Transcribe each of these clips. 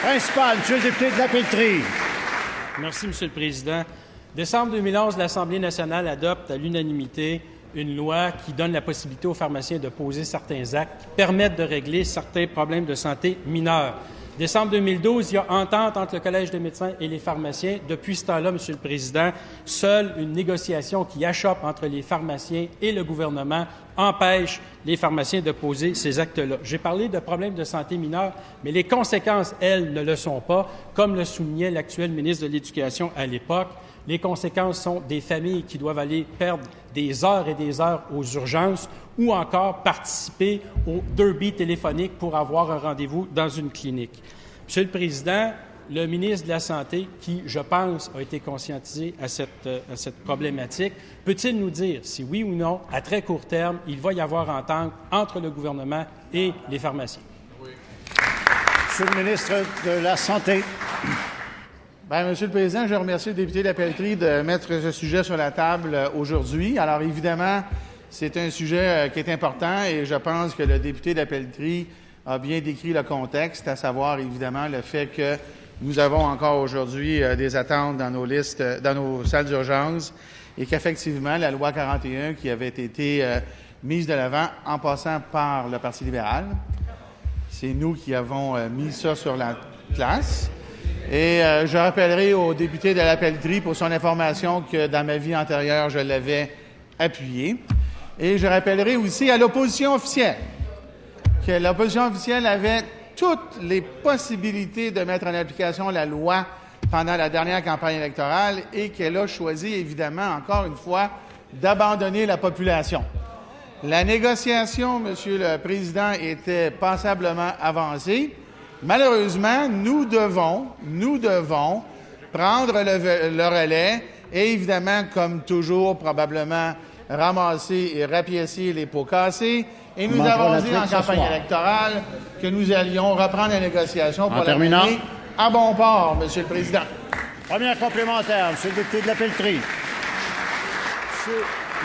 Principal, Monsieur le député de la Pelletrie. Merci, Monsieur le Président. Décembre 2011, l'Assemblée nationale adopte à l'unanimité une loi qui donne la possibilité aux pharmaciens de poser certains actes qui permettent de régler certains problèmes de santé mineurs. Décembre 2012, il y a entente entre le Collège des médecins et les pharmaciens. Depuis ce temps-là, Monsieur le Président, seule une négociation qui achoppe entre les pharmaciens et le gouvernement empêche les pharmaciens de poser ces actes-là. J'ai parlé de problèmes de santé mineurs, mais les conséquences, elles, ne le sont pas, comme le soulignait l'actuel ministre de l'Éducation à l'époque. Les conséquences sont des familles qui doivent aller perdre des heures et des heures aux urgences ou encore participer au derby téléphonique pour avoir un rendez-vous dans une clinique. Monsieur le Président, le ministre de la Santé, qui, je pense, a été conscientisé à cette problématique, peut-il nous dire si oui ou non, à très court terme, il va y avoir entente entre le gouvernement et les pharmaciens? Oui. Monsieur le ministre de la Santé. Bien, Monsieur le Président, je remercie le député de la Pelletrie de mettre ce sujet sur la table aujourd'hui. Alors, évidemment, c'est un sujet qui est important et je pense que le député de la Pelletrie a bien décrit le contexte, à savoir, évidemment, le fait que nous avons encore aujourd'hui des attentes dans nos listes, dans nos salles d'urgence et qu'effectivement, la loi 41 qui avait été mise de l'avant en passant par le Parti libéral, c'est nous qui avons mis ça sur la place. Et je rappellerai au député de la Pelletrie pour son information que dans ma vie antérieure, je l'avais appuyé. Et je rappellerai aussi à l'opposition officielle que l'opposition officielle avait toutes les possibilités de mettre en application la loi pendant la dernière campagne électorale et qu'elle a choisi, évidemment, encore une fois, d'abandonner la population. La négociation, Monsieur le Président, était passablement avancée. Malheureusement, nous devons prendre le relais et, évidemment, comme toujours, probablement ramasser et rapiécer les pots cassés. Et nous avons dit en campagne électorale que nous allions reprendre la négociation pour la mener à bon port, Monsieur le Président. Première complémentaire, Monsieur le député de la Pelletrie.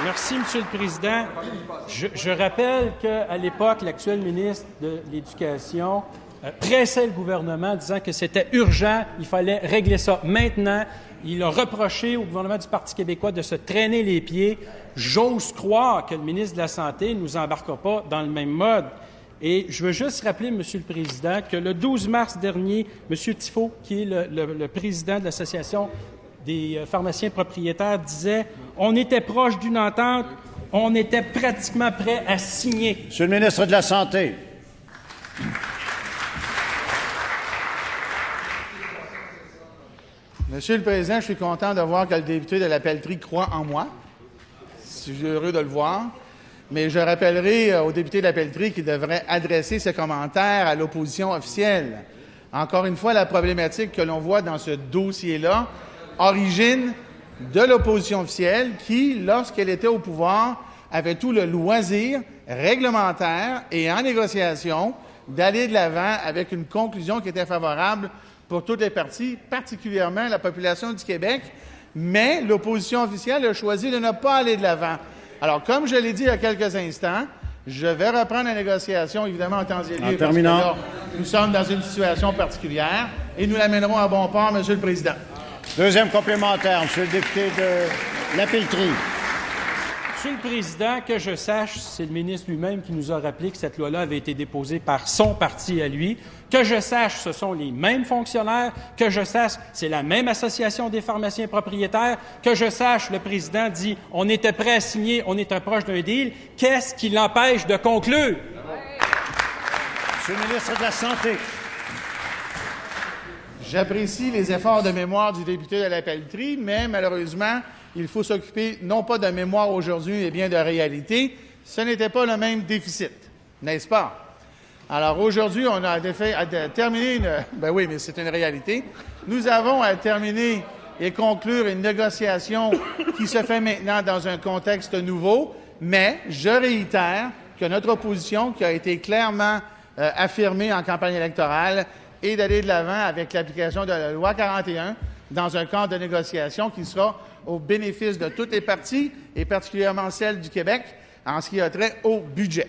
Merci, Monsieur le Président. Je rappelle qu'à l'époque, l'actuel ministre de l'Éducation pressait le gouvernement, disant que c'était urgent, il fallait régler ça maintenant. Il a reproché au gouvernement du Parti québécois de se traîner les pieds. J'ose croire que le ministre de la Santé ne nous embarquera pas dans le même mode. Et je veux juste rappeler, Monsieur le Président, que le 12 mars dernier, M. Tifo, qui est le président de l'Association des pharmaciens propriétaires, disait « On était proche d'une entente, on était pratiquement prêt à signer. » Monsieur le ministre de la Santé. Monsieur le Président, je suis content de voir que le député de la Pelletrie croit en moi. Je suis heureux de le voir. Mais je rappellerai au député de la Pelletrie qu'il devrait adresser ses commentaires à l'opposition officielle. Encore une fois, la problématique que l'on voit dans ce dossier-là origine de l'opposition officielle qui, lorsqu'elle était au pouvoir, avait tout le loisir réglementaire et en négociation d'aller de l'avant avec une conclusion qui était favorable pour toutes les parties, particulièrement la population du Québec, mais l'opposition officielle a choisi de ne pas aller de l'avant. Alors, comme je l'ai dit il y a quelques instants, je vais reprendre la négociation, évidemment, en temps et lieu, parce que là, nous sommes dans une situation particulière et nous l'amènerons à bon port, Monsieur le Président. Deuxième complémentaire, Monsieur le député de la Pelletrie. Monsieur le Président, que je sache, c'est le ministre lui-même qui nous a rappelé que cette loi-là avait été déposée par son parti à lui. Que je sache, ce sont les mêmes fonctionnaires. Que je sache, c'est la même association des pharmaciens propriétaires. Que je sache, le président dit « on était prêt à signer, on était proche d'un deal ». Qu'est-ce qui l'empêche de conclure? Monsieur le ministre de la Santé. J'apprécie les efforts de mémoire du député de la Pelletrie, mais malheureusement, il faut s'occuper non pas de mémoire aujourd'hui, mais bien de réalité. Ce n'était pas le même déficit, n'est-ce pas? Alors aujourd'hui, on a terminé ben oui, mais c'est une réalité. Nous avons à terminer et conclure une négociation qui se fait maintenant dans un contexte nouveau, mais je réitère que notre opposition, qui a été clairement affirmée en campagne électorale, est d'aller de l'avant avec l'application de la loi 41 dans un cadre de négociation qui sera au bénéfice de toutes les parties, et particulièrement celle du Québec, en ce qui a trait au budget.